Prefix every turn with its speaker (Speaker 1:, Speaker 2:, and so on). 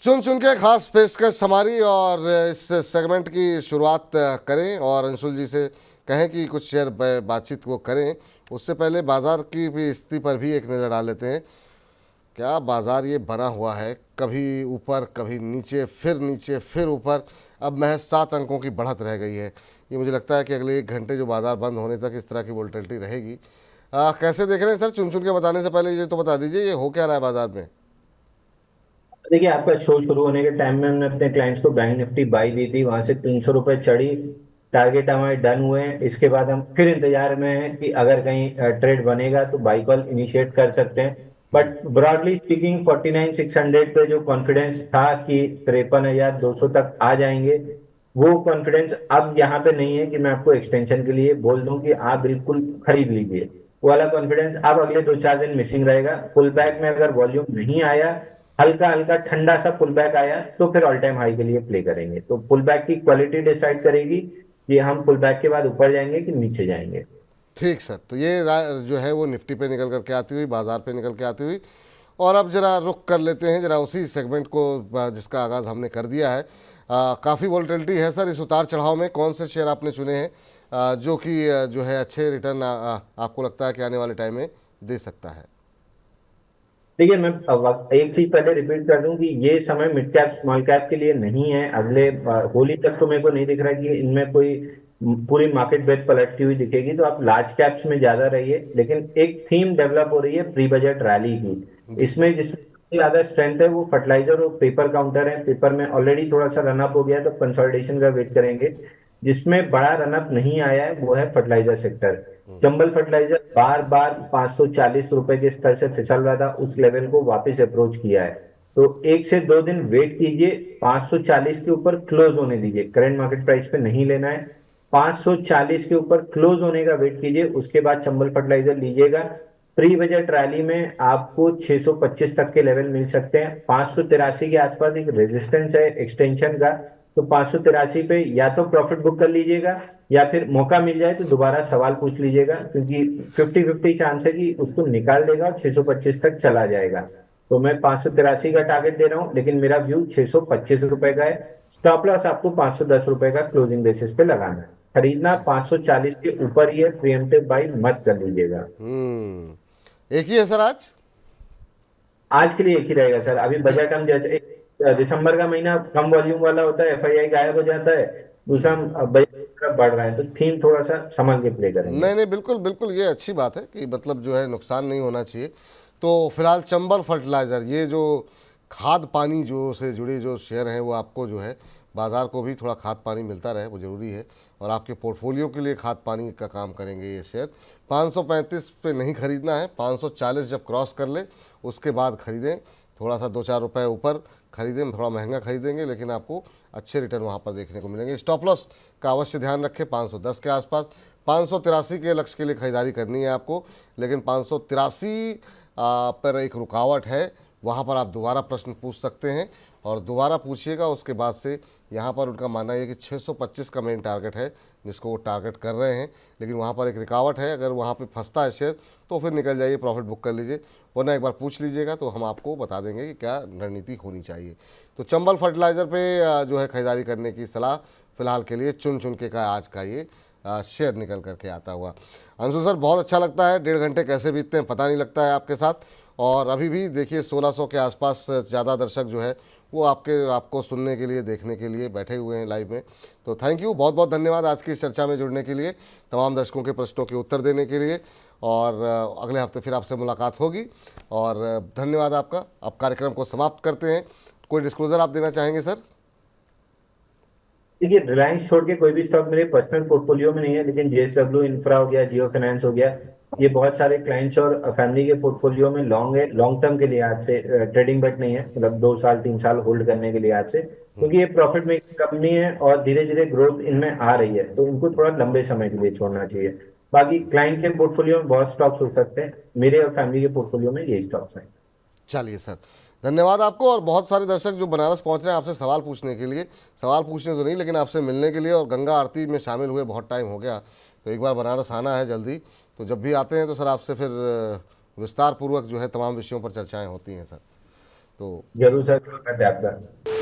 Speaker 1: चुन चुन के खास पेशकश हमारी, और इस सेगमेंट की शुरुआत करें और अंशुल जी से कहें कि कुछ शेयर बातचीत वो करें। उससे पहले बाज़ार की भी स्थिति पर भी एक नज़र डाल लेते हैं। क्या बाज़ार ये बना हुआ है, कभी ऊपर कभी नीचे फिर ऊपर। अब महज 7 अंकों की बढ़त रह गई है। ये मुझे लगता है कि अगले 1 घंटे जो बाज़ार बंद होने तक इस तरह की वोलेटिलिटी रहेगी। कैसे देख रहे हैं सर? चुन चुन के बताने से पहले ये तो बता दीजिए, ये हो क्या रहा है बाज़ार में?
Speaker 2: देखिए, आपका शो शुरू होने के टाइम में हमने अपने क्लाइंट्स को बैंक निफ्टी बाई दी थी, वहां से 300 रुपये चढ़ी। टारगेट हमारे डन हुए हैं। इसके बाद हम फिर इंतजार में हैं कि अगर कहीं ट्रेड बनेगा तो बाई कॉल इनिशिएट कर सकते हैं। बट ब्रॉडली स्पीकिंग 49,600 पे जो कॉन्फिडेंस था कि 53,200 तक आ जाएंगे, वो कॉन्फिडेंस अब यहाँ पे नहीं है कि मैं आपको एक्सटेंशन के लिए बोल दूं कि आप बिल्कुल खरीद लीजिए। वो वाला कॉन्फिडेंस अब अगले 2-4 दिन मिसिंग रहेगा। पुल बैक में अगर वॉल्यूम नहीं आया, हल्का हल्का ठंडा सा पुल बैक आया, तो फिर ऑल टाइम हाई के लिए प्ले करेंगे। तो पुल बैक की क्वालिटी डिसाइड करेगी कि हम पुल बैक के बाद ऊपर जाएंगे कि नीचे जाएंगे।
Speaker 1: ठीक सर, तो ये जो है वो निफ्टी पे निकल करके आती हुई, बाजार पे निकल के आती हुई। और अब जरा रुक कर लेते हैं जरा उसी सेगमेंट को जिसका आगाज़ हमने कर दिया है। काफ़ी वोलेटिलिटी है सर इस उतार चढ़ाव में। कौन से शेयर आपने चुने हैं जो कि जो है अच्छे रिटर्न आपको लगता है कि आने वाले टाइम में दे सकता है?
Speaker 2: देखिए, मैं एक चीज पहले रिपीट कर दूं कि ये समय मिड कैप स्मॉल कैप के लिए नहीं है। अगले होली तक तो मेरे को नहीं दिख रहा कि इनमें कोई पूरी मार्केट ब्रेथ पलटती हुई दिखेगी, तो आप लार्ज कैप्स में ज्यादा रहिए। लेकिन एक थीम डेवलप हो रही है प्री बजट रैली की।
Speaker 1: जी।
Speaker 2: इसमें जिसमें सबसे ज्यादा स्ट्रेंथ है वो फर्टिलाइजर और पेपर काउंटर है। पेपर में ऑलरेडी थोड़ा सा रनअप हो गया है, तो कंसोलिडेशन का वेट करेंगे। जिसमें बड़ा रनअप नहीं आया है वो है फर्टिलाइजर सेक्टर। चंबल फर्टिलाइजर बार बार 540 रुपए के स्तर से फिसल रहा था, उस लेवल को वापस अप्रोच किया है। तो 1 से 2 दिन वेट कीजिए, 540 के ऊपर क्लोज होने दीजिए। करंट मार्केट प्राइस पे नहीं लेना है। 540 के ऊपर क्लोज होने का वेट कीजिए, उसके बाद चंबल फर्टिलाइजर लीजिएगा। प्री बजट रैली में आपको 625 तक के लेवल मिल सकते हैं। 583 के आसपास एक रेजिस्टेंस है एक्सटेंशन का। तो 583 पे या तो प्रॉफिट बुक कर लीजिएगा, या फिर मौका मिल जाए तो दोबारा सवाल पूछ लीजिएगा, क्योंकि 50-50 चांस है कि उसको निकाल देगा और 625 तक चला जाएगा। तो मैं 583 का टारगेट दे रहा हूं, लेकिन मेरा व्यू 625 रुपए का है। स्टॉप लॉस आपको 510 रुपए का क्लोजिंग बेसिस पे लगाना है। खरीदना 540 के ऊपर ही है, प्रिएम्प्टिव बाई मत कर लीजिएगा।
Speaker 1: एक ही है सर आज?
Speaker 2: आज के लिए एक ही रहेगा सर। अभी बजट हम जैसे दिसंबर का महीना कम वॉल्यूम वाला होता है, एफआईआई गायब हो जाता है। दूसरा बजट बढ़ रहा है, तो थीम थोड़ा सा संभल के प्ले करेंगे।
Speaker 1: नहीं नहीं, बिल्कुल बिल्कुल, ये अच्छी बात है कि मतलब जो है नुकसान नहीं होना चाहिए। तो फिलहाल चंबल फर्टिलाइज़र, ये जो खाद पानी जो से जुड़े जो शेयर हैं, वो आपको जो है बाज़ार को भी थोड़ा खाद पानी मिलता रहे, वो ज़रूरी है। और आपके पोर्टफोलियो के लिए खाद पानी का काम करेंगे ये शेयर। 535 पे नहीं खरीदना है, 540 जब क्रॉस कर ले उसके बाद ख़रीदें। थोड़ा सा 2-4 रुपये ऊपर खरीदें, थोड़ा महंगा खरीदेंगे लेकिन आपको अच्छे रिटर्न वहाँ पर देखने को मिलेंगे। स्टॉप लॉस का अवश्य ध्यान रखें 510 के आसपास। 583 के लक्ष्य के लिए खरीदारी करनी है आपको, लेकिन 583 पर एक रुकावट है। वहाँ पर आप दोबारा प्रश्न पूछ सकते हैं और दोबारा पूछिएगा। उसके बाद से यहाँ पर उनका मानना है कि 625 का मेन टारगेट है जिसको वो टारगेट कर रहे हैं, लेकिन वहाँ पर एक रुकावट है। अगर वहाँ पे फंसता है शेयर तो फिर निकल जाइए, प्रॉफिट बुक कर लीजिए, वरना एक बार पूछ लीजिएगा तो हम आपको बता देंगे कि क्या रणनीति होनी चाहिए। तो चंबल फर्टिलाइज़र पे जो है खरीदारी करने की सलाह फ़िलहाल के लिए चुन चुन के का आज का ये शेयर निकल करके आता हुआ। अंशु सर, बहुत अच्छा लगता है, 1.5 घंटे कैसे बीतते हैं पता नहीं लगता है आपके साथ। और अभी भी देखिए 1600 के आसपास ज़्यादा दर्शक जो है वो आपको सुनने के लिए, देखने के लिए बैठे हुए हैं लाइव में। तो थैंक यू, बहुत बहुत धन्यवाद आज की इस चर्चा में जुड़ने के लिए, तमाम दर्शकों के प्रश्नों के उत्तर देने के लिए। और अगले हफ्ते फिर आपसे मुलाकात होगी। और धन्यवाद आपका। अब कार्यक्रम को समाप्त करते हैं। कोई डिस्क्लोजर आप देना चाहेंगे सर?
Speaker 2: देखिए, रिलायंस छोड़ के कोई भी स्टॉक मेरे पर्सनल पोर्टफोलियो में नहीं है, लेकिन जेएसडब्ल्यू इंफ्रा हो गया, जियो फाइनेंस हो गया, ये बहुत सारे क्लाइंट्स और फैमिली के पोर्टफोलियो में लॉन्ग है। लॉन्ग टर्म के लिए आज से ट्रेडिंग बेट नहीं है, मतलब 2 साल 3 साल होल्ड करने के लिए आज से, क्योंकि ये प्रॉफिट मेकिंग कंपनी है और धीरे धीरे ग्रोथ इनमें आ रही है, तो इनको थोड़ा लंबे समय के लिए छोड़ना चाहिए। बाकी क्लाइंट के पोर्टफोलियो में बहुत स्टॉक्स हो सकते हैं, मेरे और फैमिली के पोर्टफोलियो में यही स्टॉक्स हैं।
Speaker 1: चलिए सर, धन्यवाद आपको। और बहुत सारे दर्शक जो बनारस पहुंच रहे हैं आपसे सवाल पूछने के लिए, सवाल पूछने तो नहीं लेकिन आपसे मिलने के लिए, और गंगा आरती में शामिल हुए बहुत टाइम हो गया, तो एक बार बनारस आना है जल्दी। तो जब भी आते हैं तो सर आपसे फिर विस्तार पूर्वक जो है तमाम विषयों पर चर्चाएं होती हैं सर। तो
Speaker 2: जरूर सर, स्वागत है आपका।